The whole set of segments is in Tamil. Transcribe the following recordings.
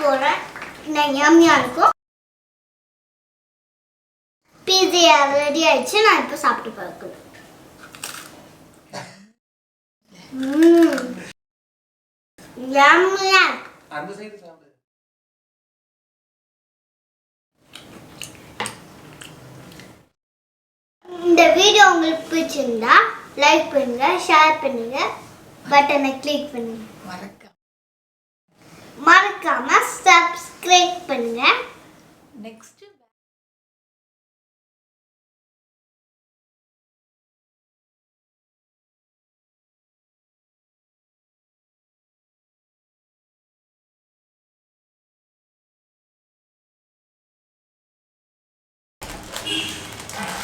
போறேன். நான் யம்மியா இருக்கும். பீஸா ரெடி ஆயிடுச்சு. நான் இப்போ சாப்பிட்டு பார்க்கிறேன். யம்மியா. அந்த சைடு சாப்பிடு. இந்த வீடியோ உங்களுக்கு பிடிச்சிருந்தா லைக் பண்ணுங்க, ஷேர் பண்ணுங்க, பட்டனை கிளிக் பண்ணுங்க. மறக்காம சப்ஸ்கிரைப் பண்ணுங்க. Next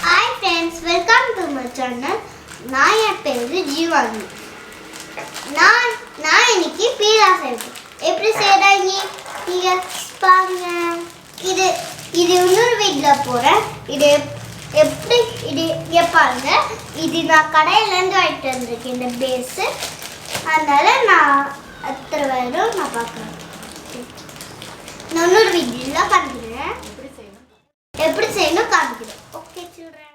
Hi friends, welcome to my channel. நான் என் பேரு ஜீவானி. நான் இன்னைக்கு பீஸா செய்றேன். எப்படி செய்றாங்க நீங்க பாருங்க. இது இன்னொரு வீட்ல போறேன். இது எப்படி இது பாருங்க. இது நான் கடையில இருந்து வாங்கிட்டு வந்திருக்கேன் இந்த பேஸ். அதனால நான் அத்தனை வரும் நான் பார்க்குறேன். நான் இன்னொரு வீடியோல காமிக்கிறேன். எப்படி செய்யணும் காமிக்கிறேன். Okay children.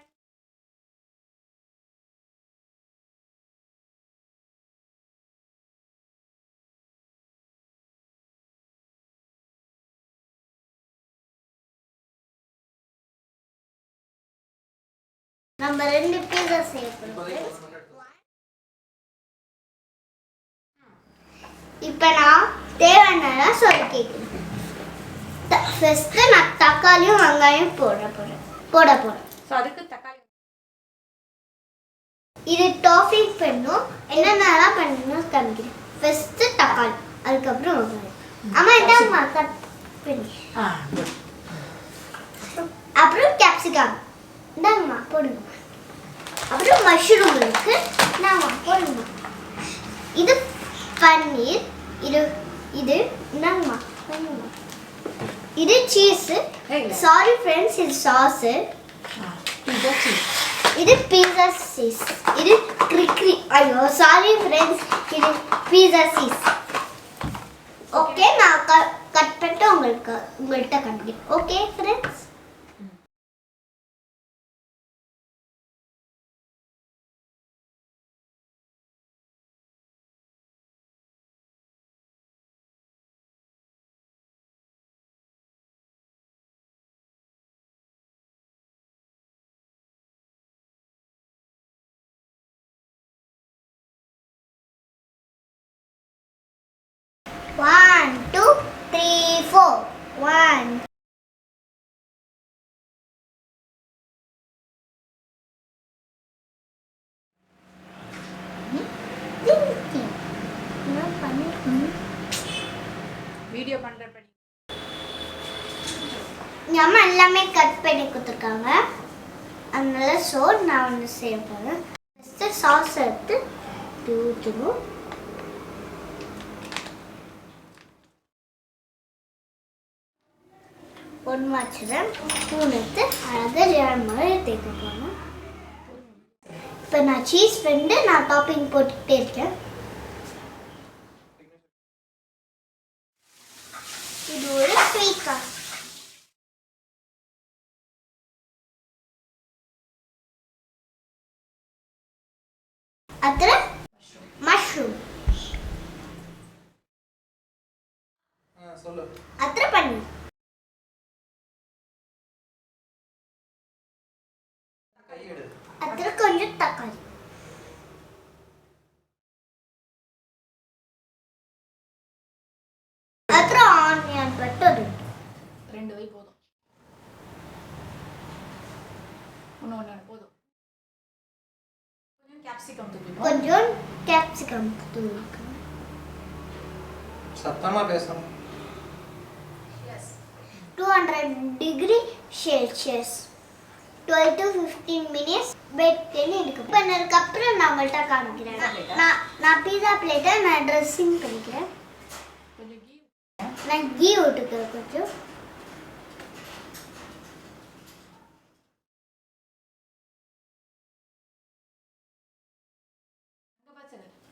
நம்ம 2 பீஸா செய்ய போறோம். இப்போ நான் தேவையான சொல்லி கேட்கிறேன். ஃபர்ஸ்ட் நான் தக்காளியும் வெங்காயம் போட போறேன். சோ அதுக்கு தக்காளி இது டாப்பிங் பண்ணனும். என்னென்னலாம் பண்ணனும் காமிக்கிறேன். ஃபர்ஸ்ட் தக்காளி, அதுக்கு அப்புறம் வெங்காயம். அம்மா இந்தாம்மா கட் பண்ணி. அப்புறம் கேப்சிகம். இந்தாம்மா போடுங்க. அப்புறம் மஷ்ரூம் இருக்கு. இந்தாம்மா போடுங்க. இது பன்னீர். இது இந்தாம்மா போடுங்க. இது சீஸ். சாரி फ्रेंड्स, இது சாஸ். Pizza cheese. இது பீஸா சீஸ். இது கிரிக்ரி. ஐயோ சாரி फ्रेंड्स, இது பீஸா சீஸ். ஓகே, நான் கட் பண்ணிட்டு உங்கள்ட்ட காமிக்கிறேன். Okay friends. One, two, three, four. One. Video பண்றேன். அம்மா எல்லாமே கட் பண்ணி கொடுத்துருக்காங்க. அதனால நான் ஒன்று செய்ய போகிறேன். ஃபஸ்ட்டு சாஸ் எடுத்து ஊற்றணும். ஒன்று வச்சுறேன். ஸ்பூன் எடுத்து அழகாக ஜெயம் மாதிரி தேய்க்க போகணும். இப்போ நான் சீஸ் வந்து நான் டாப்பிங் போட்டுக்கிட்டே இருக்கேன். இது ஒரு ஸ்வீட் கார்ன். அப்புறம் மஷ்ரூம். சொல்லு. அப்புறம் பன்னீர். அப்புறம் கொஞ்சம் தக்காளி. அப்புறம் ஆனியன் பட்டர். 2 வை போதும். ஒண்ணு போதும். கொஞ்சம் கேப்சிகம் தூக்கிப்போம். கொஞ்சம் கேப்சிகம் தூக்கிப்போம். சத்தமா பேசணும். Yes. 200 degree Celsius 12 to 15 minutes bake பண்ணி எடுக்கணும். பண்ணதுக்கு அப்புறம் நான் உங்கள்ட்ட காமிக்கிறேன். நான் பீஸா பிளேட்டை நான் ட்ரெஸ்ஸிங் பண்ணிக்கிறேன். கொஞ்சம் கீ. நான் கீ விட்டுக்கிறேன் கொஞ்சம்.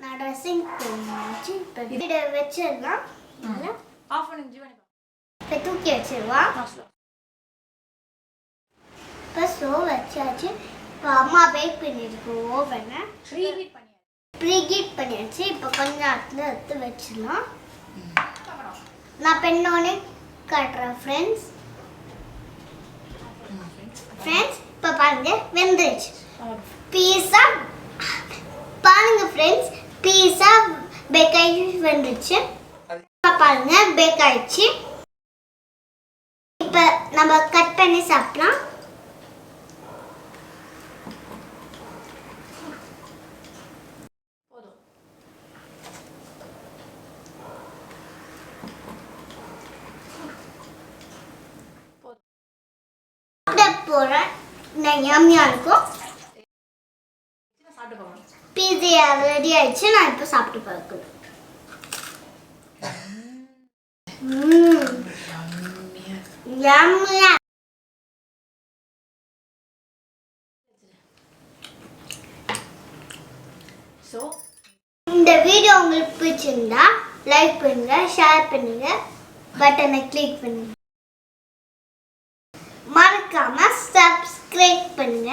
நான் ட்ரெஸ்ஸிங் பண்ணி இதை வச்சிடலாம். ஆஃப் பண்ணுங்க ஜீவனி. இப்போ தூக்கி வச்சிருவா. இப்போ ஸ்டவ் வச்சாச்சு. இப்போ அம்மா பேக் பண்ணியிருக்கு ஓவனை. ப்ரீஹீட் பண்ணியாச்சு. இப்போ கொஞ்ச நேரத்தில் எடுத்து வச்சிடலாம். நான் பெண்ணோடனே காட்டுறேன் ஃப்ரெண்ட்ஸ். இப்போ பாருங்க வெந்துருச்சு. பீஸா பாருங்க ஃப்ரெண்ட்ஸ், பீஸா பேக் ஆகி வந்துருச்சு. பாருங்க பேக் ஆயிடுச்சு. இப்போ நம்ம கட் பண்ணி சாப்பிடலாம். போறேன் நான் யம்மியா இருக்கும். பீஸா ரெடி ஆயிடுச்சு. நான் இப்போ சாப்பிட்டு பார்க்கணும். யம்மியா. இந்த வீடியோ உங்களுக்கு பிடிச்சிருந்தா லைக் பண்ணுங்க, ஷேர் பண்ணுங்க, பட்டனை கிளிக் பண்ணுங்க, மறக்காம சப்ஸ்கிரைப் பண்ணுங்க.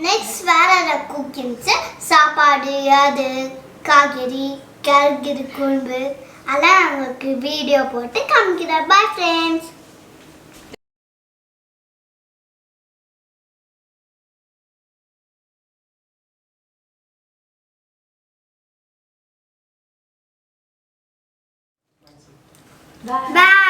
நெக்ஸ்ட் வேற குக்கிங்ஸ் சாப்பாடு அது காய்கறி கறிகறி குழம்பு அதெல்லாம் உங்களுக்கு வீடியோ போட்டு காமிக்கிறேன். Bye friends. Bye.